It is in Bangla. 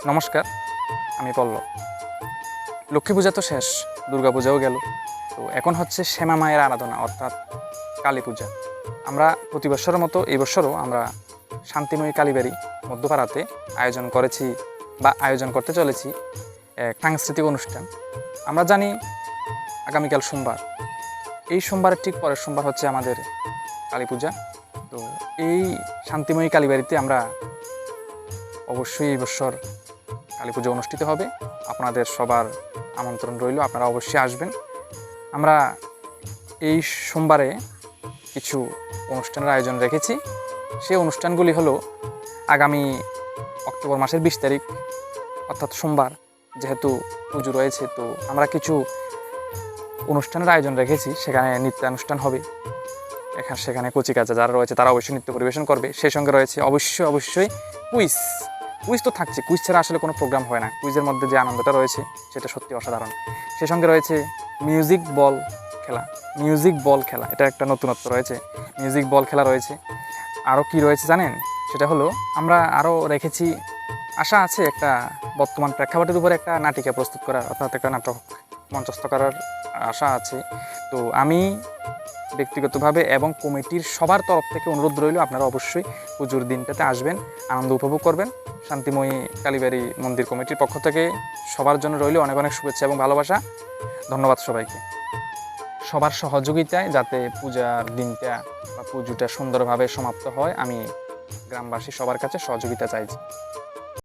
নমস্কার, আমি পল্লব। লক্ষ্মী পূজা তো শেষ, দুর্গা পূজাও গেল। তো এখন হচ্ছে শ্যামা মায়ের আরাধনা অর্থাৎ কালী পূজা। আমরা প্রতি বছরের মতো এই বছরও আমরা শান্তিময়ী কালীবাড়ি মধ্যপাড়াতে আয়োজন করেছি বা আয়োজন করতে চলেছি এক সাংস্কৃতিক অনুষ্ঠান। আমরা জানি আগামীকাল সোমবার, এই সোমবারের ঠিক পরের সোমবার হচ্ছে আমাদের কালী পূজা। তো এই শান্তিময়ী কালীবাড়িতে আমরা অবশ্যই এই বছর কালী পুজো অনুষ্ঠিত হবে। আপনাদের সবার আমন্ত্রণ রইল, আপনারা অবশ্যই আসবেন। আমরা এই সোমবারে কিছু অনুষ্ঠানের আয়োজন রেখেছি। সেই অনুষ্ঠানগুলি হলো আগামী অক্টোবর মাসের 20 তারিখ অর্থাৎ সোমবার, যেহেতু পুজো রয়েছে, তো আমরা কিছু অনুষ্ঠানের আয়োজন রেখেছি। সেখানে নৃত্যানুষ্ঠান হবে, সেখানে কচিকাচা যারা রয়েছে তারা অবশ্যই নৃত্য পরিবেশন করবে। সেই সঙ্গে রয়েছে অবশ্যই কুইজ তো থাকছে। কুইজ ছাড়া আসলে কোনো প্রোগ্রাম হয় না। কুইজের মধ্যে যে আনন্দটা রয়েছে সেটা সত্যি অসাধারণ। সেই সঙ্গে রয়েছে মিউজিক বল খেলা, এটা একটা নতুনত্ব রয়েছে। মিউজিক বল খেলা রয়েছে। আরও কি রয়েছে জানেন? সেটা হলো আমরা আরও রেখেছি, আশা আছে একটা বর্তমান প্রেক্ষাপটের উপরে একটা নাটিকা প্রস্তুত করার, অর্থাৎ একটা নাটক মঞ্চস্থ করার আশা আছে। তো আমি ব্যক্তিগতভাবে এবং কমিটির সবার তরফ থেকে অনুরোধ রইল, আপনারা অবশ্যই পুজোর দিনটাতে আসবেন, আনন্দ উপভোগ করবেন। শান্তিময়ী কালীবাড়ি মন্দির কমিটির পক্ষ থেকে সবার জন্য রইল অনেক অনেক শুভেচ্ছা এবং ভালোবাসা। ধন্যবাদ সবাইকে। সবার সহযোগিতায় যাতে পূজার দিনটা বা পুজোটা সুন্দরভাবে সমাপ্ত হয়, আমি গ্রামবাসী সবার কাছে সহযোগিতা চাইছি।